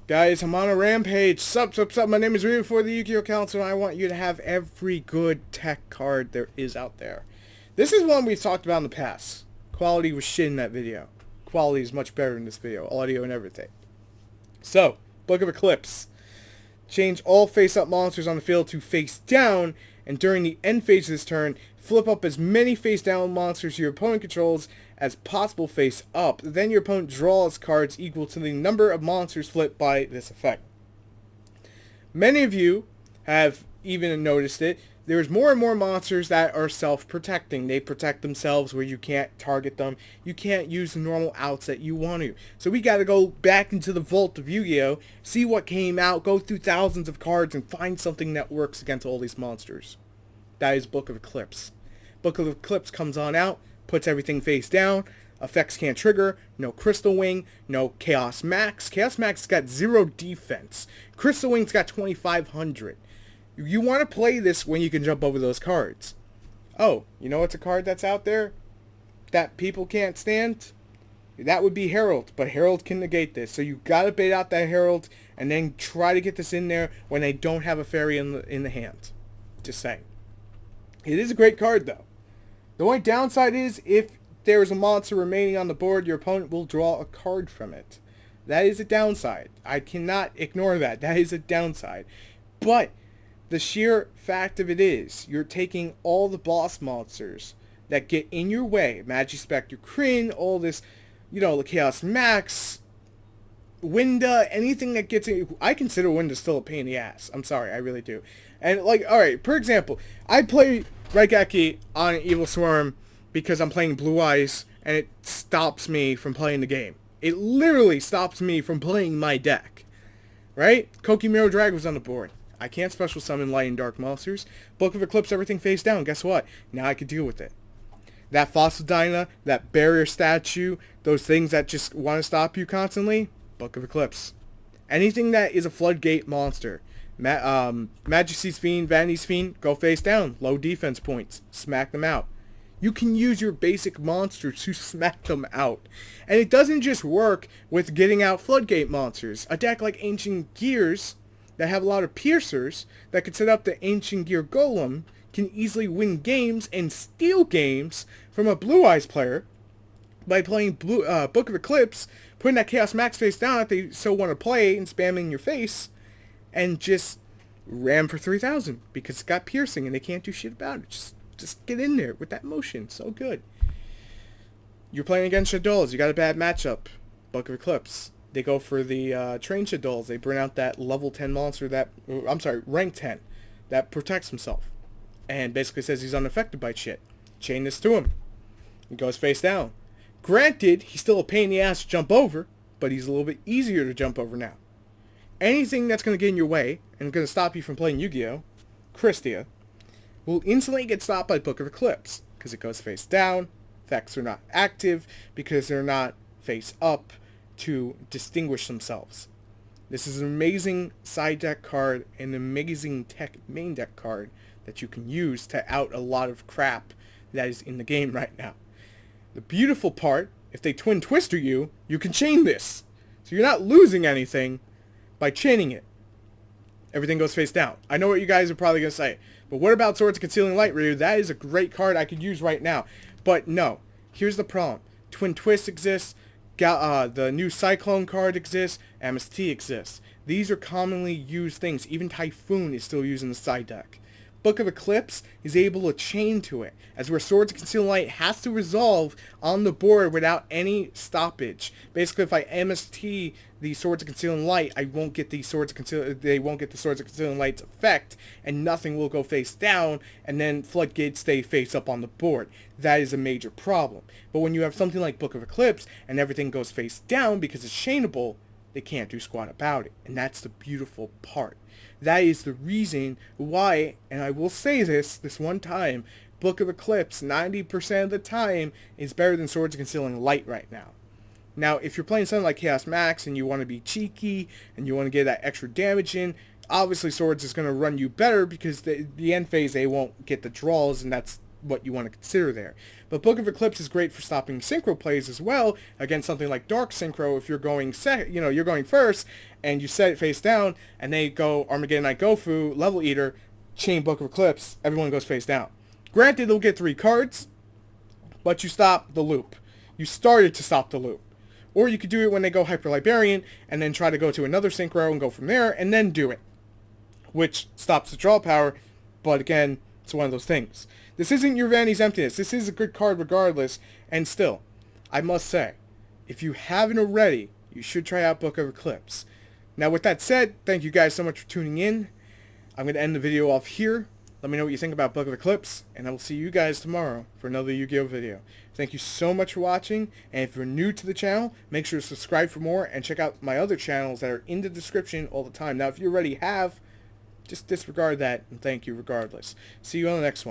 Guys, I'm on a rampage. Sup. My name is Ryu for the Yugioh and I want you to have every good tech card there is out there. This is one we've talked about in the past. Quality was shit in that video. Quality is much better in this video. Audio and everything. So, Book of Eclipse. Change all face-up monsters on the field to face down, and during the end phase of this turn, flip up as many face-down monsters your opponent controls as possible face up. Then your opponent draws cards equal to the number of monsters flipped by this effect. Many of you have even noticed it. There's more and more monsters that are self-protecting. They protect themselves where you can't target them. You can't use the normal outs that you want to. So we got to go back into the vault of Yu-Gi-Oh! See what came out, go through thousands of cards, and find something that works against all these monsters. That is Book of Eclipse. Book of Eclipse comes on out, puts everything face down. Effects can't trigger. No Crystal Wing. No Chaos Max. Chaos Max got 0 defense. Crystal Wing's got 2,500. You want to play this when you can jump over those cards. Oh, you know what's a card that's out there that people can't stand? That would be Herald, but Herald can negate this. So you got to bait out that Herald and then try to get this in there when they don't have a fairy in the hand. Just saying. It is a great card, though. The only downside is if there is a monster remaining on the board, your opponent will draw a card from it. That is a downside. I cannot ignore that. That is a downside. But the sheer fact of it is, you're taking all the boss monsters that get in your way. Magispectre Kryn, all this, the Chaos Max, Winda, anything that gets in. I consider Winda still a pain in the ass. I'm sorry, I really do. And, alright, for example, I play Raigeki on Evil Swarm because I'm playing Blue Eyes, and it stops me from playing the game. It literally stops me from playing my deck. Right? Koki Mirror Drag was on the board. I can't special summon light and dark monsters. Book of Eclipse, everything face down. Guess what? Now I can deal with it. That Fossil Dyna, that Barrier Statue, those things that just want to stop you constantly, Book of Eclipse. Anything that is a floodgate monster. Majesty's Fiend, Vanity's Fiend, go face down. Low defense points. Smack them out. You can use your basic monsters to smack them out. And it doesn't just work with getting out floodgate monsters. A deck like Ancient Gears that have a lot of piercers that could set up the Ancient Gear Golem can easily win games and steal games from a Blue Eyes player by playing Book of Eclipse, putting that Chaos Max face down if they so want to play and spamming your face, and just ram for 3,000 because it's got piercing and they can't do shit about it. Just get in there with that motion. So good. You're playing against Shadows. You got a bad matchup. Book of Eclipse. They go for the Train Shadows. They bring out that level 10 monster rank 10, that protects himself. And basically says he's unaffected by shit. Chain this to him. He goes face down. Granted, he's still a pain in the ass to jump over, but he's a little bit easier to jump over now. Anything that's going to get in your way and going to stop you from playing Yu-Gi-Oh!, Christia, will instantly get stopped by Book of Eclipse, because it goes face down. Effects are not active because they're not face up to distinguish themselves. This is an amazing side deck card, an amazing tech main deck card that you can use to out a lot of crap that is in the game right now. The beautiful part, if they twin twister you, you can chain this. So you're not losing anything by chaining it. Everything goes face down. I know what you guys are probably going to say, but what about Swords of Concealing Light, Ryu? That is a great card I could use right now. But no, here's the problem. Twin Twist exists. The new Cyclone card exists. MST exists. These are commonly used things. Even Typhoon is still using the side deck. Book of Eclipse is able to chain to it, as where Swords of Concealing Light has to resolve on the board without any stoppage. Basically, if I MST the Swords of Concealing Light, I won't get the Swords of Concealing Light's effect, and nothing will go face down, and then Floodgates stay face up on the board. That is a major problem. But when you have something like Book of Eclipse, and everything goes face down because it's chainable, they can't do squat about it. And that's the beautiful part. That is the reason why, and I will say this one time, Book of Eclipse 90% of the time is better than Swords of Concealing Light right now. Now, if you're playing something like Chaos Max and you want to be cheeky and you want to get that extra damage in, obviously Swords is going to run you better because the end phase they won't get the draws, and that's what you want to consider there. But Book of Eclipse is great for stopping synchro plays as well against something like Dark Synchro. If you're going you're going first and you set it face down and they go Armageddon Knight Gofu, Level Eater, chain Book of Eclipse, everyone goes face down. Granted, they'll get 3 cards, but you stop the loop. You started to stop the loop. Or you could do it when they go Hyper Librarian and then try to go to another synchro and go from there and then do it, which stops the draw power, but again, it's one of those things. This isn't your Vanity's Emptiness. This is a good card regardless, and still, I must say, if you haven't already, you should try out Book of Eclipse. Now with that said, thank you guys so much for tuning in. I'm going to end the video off here. Let me know what you think about Book of Eclipse, and I will see you guys tomorrow for another Yu-Gi-Oh video. Thank you so much for watching, and if you're new to the channel, make sure to subscribe for more, and check out my other channels that are in the description all the time. Now if you already have, just disregard that, and thank you regardless. See you on the next one.